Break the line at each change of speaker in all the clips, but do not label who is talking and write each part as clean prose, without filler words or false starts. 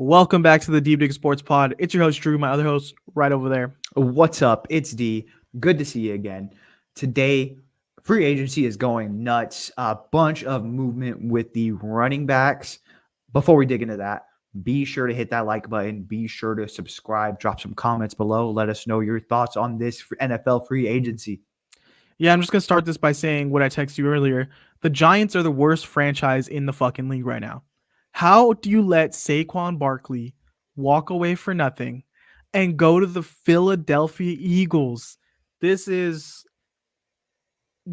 Welcome back to the Deep Dig Sports Pod. It's your host, Drew, my other host right over there.
What's up? It's D. Good to see you again. Today, free agency is going nuts. A bunch of movement with the running backs. Before we dig into that, be sure to hit that like button. Be sure to subscribe. Drop some comments below. Let us know your thoughts on this NFL free agency.
Yeah, I'm just going to start this by saying what I texted you earlier. The Giants are the worst franchise in the fucking league right now. How do you let Saquon Barkley walk away for nothing and go to the Philadelphia Eagles? This is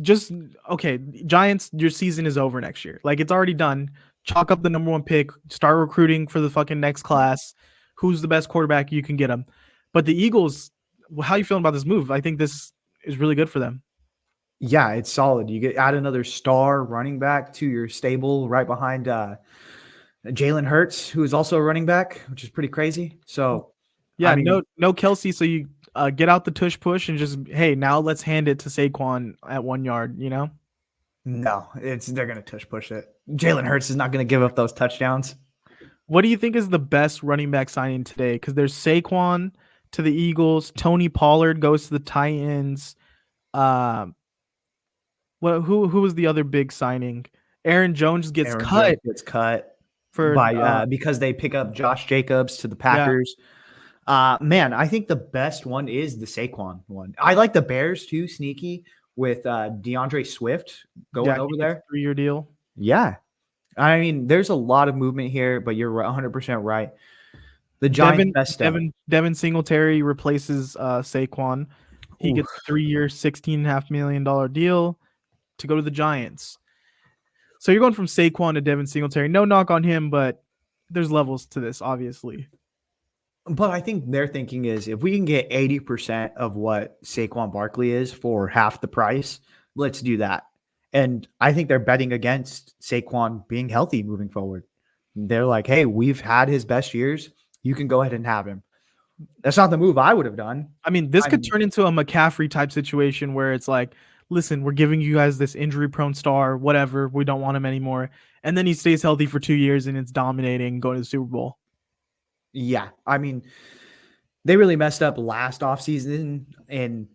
just okay. Giants, your season is over next year. Like, it's already done. Chalk up the number one pick, start recruiting for the fucking next class. Who's the best quarterback you can get them? But the Eagles, how are you feeling about this move? I think this is really good for them.
Yeah, it's solid. You add another star running back to your stable right behind Jalen Hurts, who is also a running back, which is pretty crazy. So,
Yeah,
I mean,
no Kelsey. So you get out the tush push and just, hey, now let's hand it to Saquon at 1 yard.
no, they're gonna tush push it. Jalen Hurts is not gonna give up those touchdowns.
What do you think is the best running back signing today? Because there's Saquon to the Eagles, Tony Pollard goes to the Titans. Who was the other big signing? Aaron Jones gets
Aaron
cut
Jones gets cut
for
by because they pick up Josh Jacobs to the
yeah.
Packers. Man, I think the best one is the Saquon one. I like the Bears too, sneaky with DeAndre Swift going over there.
3-year deal.
Yeah, I mean, there's a lot of movement here, but you're 100% right. The Giants messed up.
Devin Singletary replaces Saquon. He gets a 3-year, $16.5 million deal to go to the Giants. So you're going from Saquon to Devin Singletary. No knock on him, but there's levels to this, obviously.
But I think their thinking is if we can get 80% of what Saquon Barkley is for half the price, let's do that. And I think they're betting against Saquon being healthy moving forward. They're like, hey, we've had his best years. You can go ahead and have him. That's not the move I would have done.
I mean, this could turn into a McCaffrey type situation where it's like, listen, we're giving you guys this injury-prone star, whatever. We don't want him anymore. And then he stays healthy for 2 years and it's dominating, going to the Super Bowl.
Yeah. I mean, they really messed up last offseason in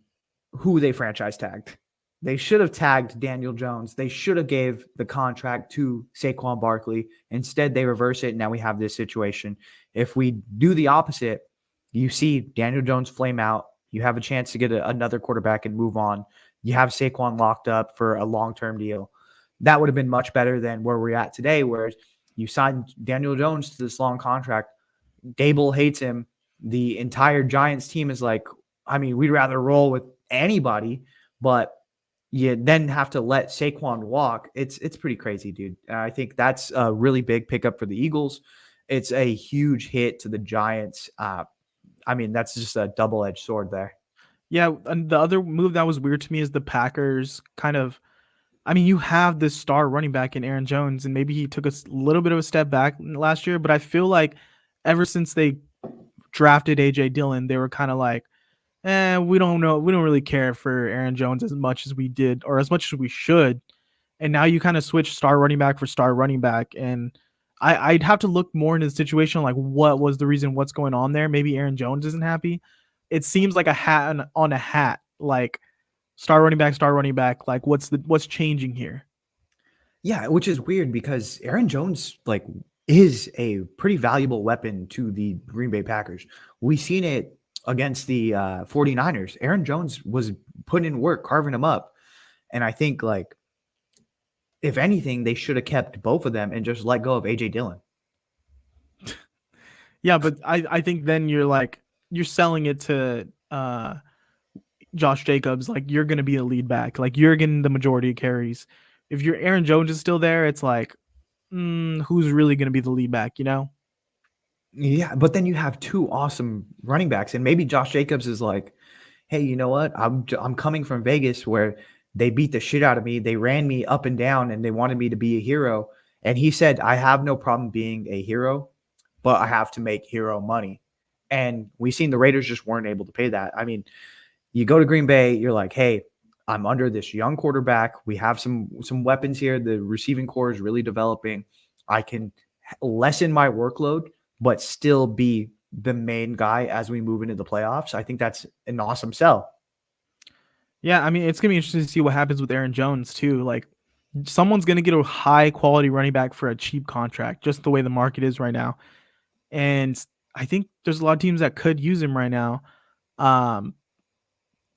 who they franchise tagged. They should have tagged Daniel Jones. They should have gave the contract to Saquon Barkley. Instead, they reverse it. Now we have this situation. If we do the opposite, you see Daniel Jones flame out. You have a chance to get another quarterback and move on. You have Saquon locked up for a long-term deal. That would have been much better than where we're at today, where you signed Daniel Jones to this long contract. Dable hates him. The entire Giants team is like, I mean, we'd rather roll with anybody, but you then have to let Saquon walk. It's pretty crazy, dude. I think that's a really big pickup for the Eagles. It's a huge hit to the Giants. I mean, that's just a double-edged sword there.
Yeah, and the other move that was weird to me is the Packers kind of, I mean, you have this star running back in Aaron Jones, and maybe he took a little bit of a step back last year, but I feel like ever since they drafted A.J. Dillon, they were kind of like, we don't know. We don't really care for Aaron Jones as much as we did or as much as we should. And now you kind of switch star running back for star running back. And I'd have to look more into the situation, like what was the reason, what's going on there. Maybe Aaron Jones isn't happy. It seems like a hat on a hat, like star running back. Like what's changing here?
Yeah, which is weird because Aaron Jones is a pretty valuable weapon to the Green Bay Packers. We've seen it against the 49ers. Aaron Jones was putting in work, carving them up. And I think, if anything, they should have kept both of them and just let go of A.J. Dillon.
Yeah, but I think then you're selling it to Josh Jacobs. Like, you're going to be a lead back. Like, you're getting the majority of carries. If your Aaron Jones is still there, it's like, who's really going to be the lead back,
Yeah, but then you have two awesome running backs, and maybe Josh Jacobs is like, hey, you know what? I'm coming from Vegas where they beat the shit out of me. They ran me up and down, and they wanted me to be a hero. And he said, I have no problem being a hero, but I have to make hero money. And we've seen the Raiders just weren't able to pay that. I mean, you go to Green Bay, you're like, hey, I'm under this young quarterback. We have some weapons here. The receiving core is really developing. I can lessen my workload, but still be the main guy as we move into the playoffs. I think that's an awesome sell.
Yeah, I mean, it's gonna be interesting to see what happens with Aaron Jones too. Like, someone's gonna get a high quality running back for a cheap contract, just the way the market is right now. And I think there's a lot of teams that could use him right now. Um,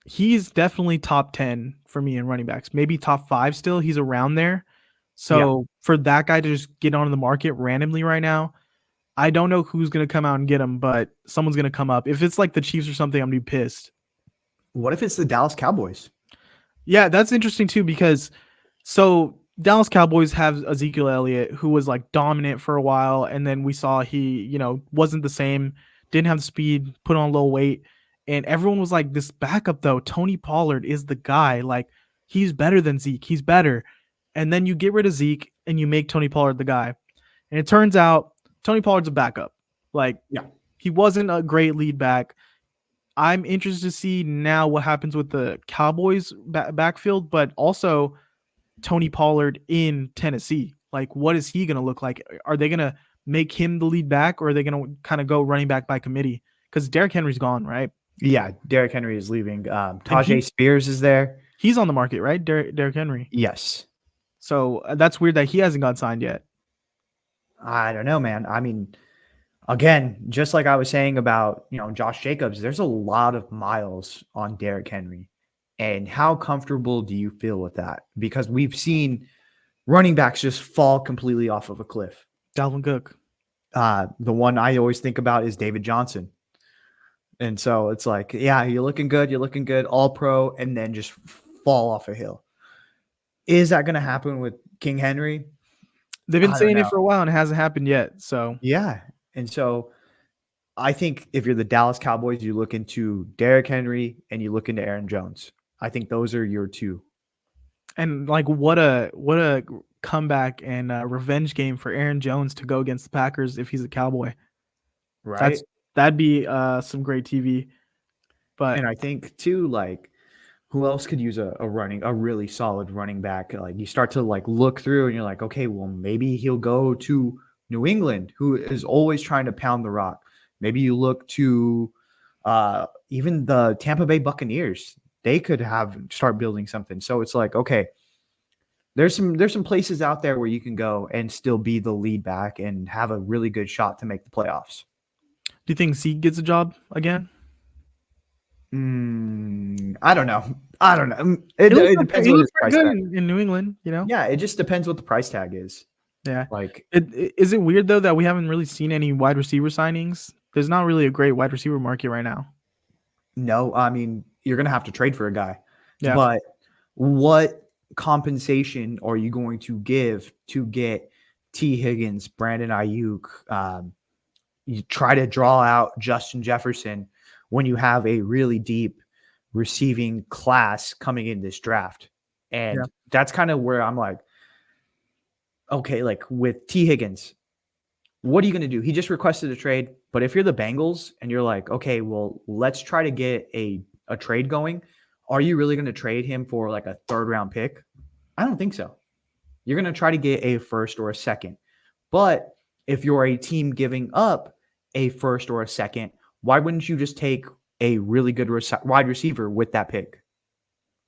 he's definitely top 10 for me in running backs, maybe top 5 still. He's around there.
Yeah.
So for that guy to just get onto the market randomly right now, I don't know who's going to come out and get him, but someone's going to come up. If it's like the Chiefs or something, I'm going to be pissed.
What if it's the Dallas Cowboys?
Yeah, that's interesting too, because so Dallas Cowboys have Ezekiel Elliott, who was like dominant for a while, and then we saw he, wasn't the same, didn't have the speed, put on a little weight, and everyone was like, this backup though, Tony Pollard is the guy. Like, he's better than Zeke, he's better. And then you get rid of Zeke and you make Tony Pollard the guy, and it turns out Tony Pollard's a backup. Like,
Yeah.
he wasn't a great lead back. I'm interested to see now what happens with the Cowboys backfield, but also Tony Pollard in Tennessee. Like, what is he going to look like? Are they going to make him the lead back, or are they going to kind of go running back by committee? Because Derrick Henry's gone, right?
Yeah, Derrick Henry is leaving. Tajay Spears is there.
He's on the market, right? Derrick Henry.
Yes.
So that's weird that he hasn't got signed yet.
I don't know, man. I mean, again, just like I was saying about, Josh Jacobs, there's a lot of miles on Derrick Henry. And how comfortable do you feel with that? Because we've seen running backs just fall completely off of a cliff.
Dalvin Cook.
The one I always think about is David Johnson. And so it's like, yeah, you're looking good, all pro, and then just fall off a hill. Is that going to happen with King Henry?
They've been saying it for a while and it hasn't happened yet. So
yeah. And so I think if you're the Dallas Cowboys, you look into Derrick Henry and you look into Aaron Jones. I think those are your two.
And like, what a comeback and revenge game for Aaron Jones to go against the Packers if he's a Cowboy.
Right.
That'd be some great TV. But
and I think too, like, who else could use a really solid running back? Like, you start to like look through and you're like, okay, well, maybe he'll go to New England, who is always trying to pound the rock. Maybe you look to even the Tampa Bay Buccaneers. They could start building something. So it's like, okay, there's some places out there where you can go and still be the lead back and have a really good shot to make the playoffs.
Do you think Zeke gets a job again?
I don't know. It depends what his price tag
in New England,
Yeah, it just depends what the price tag is.
Yeah.
Like,
is it weird though that we haven't really seen any wide receiver signings? There's not really a great wide receiver market right now.
No, I mean, you're going to have to trade for a guy.
Yeah.
But what compensation are you going to give to get T. Higgins, Brandon Ayuk? You try to draw out Justin Jefferson when you have a really deep receiving class coming in this draft. And that's kind of where I'm like, okay, like with T. Higgins, what are you going to do? He just requested a trade. But if you're the Bengals and you're like, okay, well, let's try to get a trade going. Are you really going to trade him for like a 3rd round pick? I don't think so. You're going to try to get a 1st or a 2nd. But if you're a team giving up a 1st or a 2nd, why wouldn't you just take a really good wide receiver with that pick?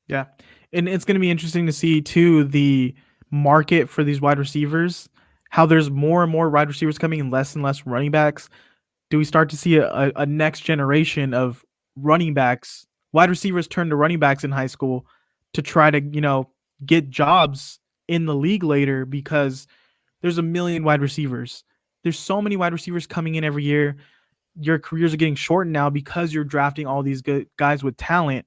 Yeah. And it's going to be interesting to see too, the market for these wide receivers, how there's more and more wide receivers coming and less running backs. Do we start to see a next generation of running backs, wide receivers turn to running backs in high school to try to, get jobs in the league later, because there's a million wide receivers. There's so many wide receivers coming in every year. Your careers are getting shortened now because you're drafting all these good guys with talent.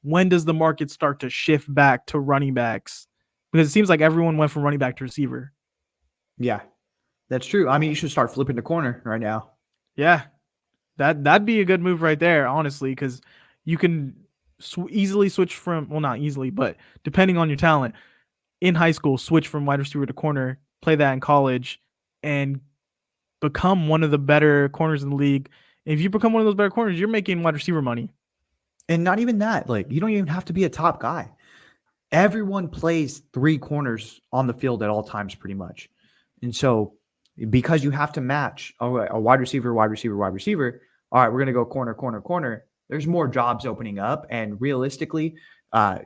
When does the market start to shift back to running backs? Because it seems like everyone went from running back to receiver.
Yeah, that's true. I mean, you should start flipping the corner right now.
Yeah, that'd be a good move right there, honestly, because you can easily switch from, well, not easily, but depending on your talent, in high school, switch from wide receiver to corner, play that in college, and become one of the better corners in the league. And if you become one of those better corners, you're making wide receiver money.
And not even that. Like, you don't even have to be a top guy. Everyone plays 3 corners on the field at all times, pretty much. And so because you have to match a wide receiver, wide receiver, wide receiver. All right, we're going to go corner, corner, corner. There's more jobs opening up. And realistically,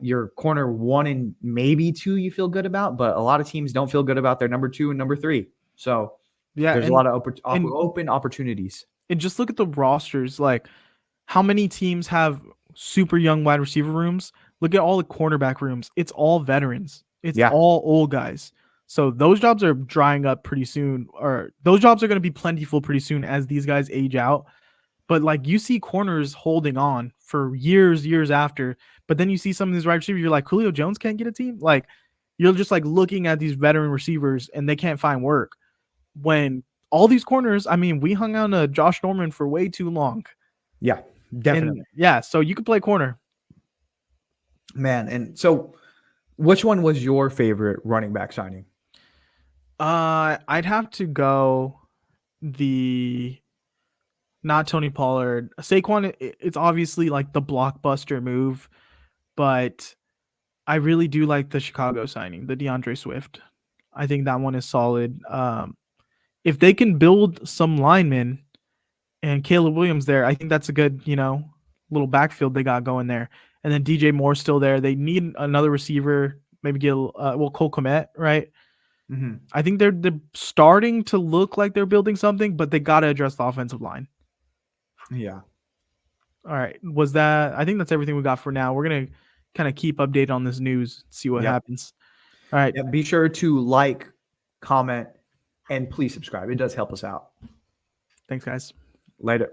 your corner 1 and maybe 2 you feel good about, but a lot of teams don't feel good about their number 2 and number 3. So
Yeah,
there's a lot of open opportunities.
and just look at the rosters. Like, how many teams have super young wide receiver rooms? Look at all the cornerback rooms. It's all veterans. It's all old guys. So those jobs are drying up pretty soon, or those jobs are going to be plentiful pretty soon as these guys age out. But like, you see corners holding on for years after, but then you see some of these wide receivers, you're like, Julio Jones can't get a team. Like, you're just like looking at these veteran receivers and they can't find work. When all these corners, I mean, we hung on to Josh Norman for way too long.
Yeah, definitely.
And yeah, so you could play corner.
Man, and so which one was your favorite running back signing?
I'd have to go not Tony Pollard. Saquon, it's obviously like the blockbuster move, but I really do like the Chicago signing, the DeAndre Swift. I think that one is solid. If they can build some linemen and Caleb Williams there, I think that's a good, little backfield they got going there. And then DJ Moore's still there. They need another receiver, maybe get Cole Kmet, right?
Mm-hmm.
I think they're starting to look like they're building something, but they got to address the offensive line.
Yeah.
All right. I think that's everything we got for now. We're going to kind of keep updated on this news, see what happens. All right.
Yeah, be sure to like, comment, and please subscribe. It does help us out.
Thanks, guys.
Later.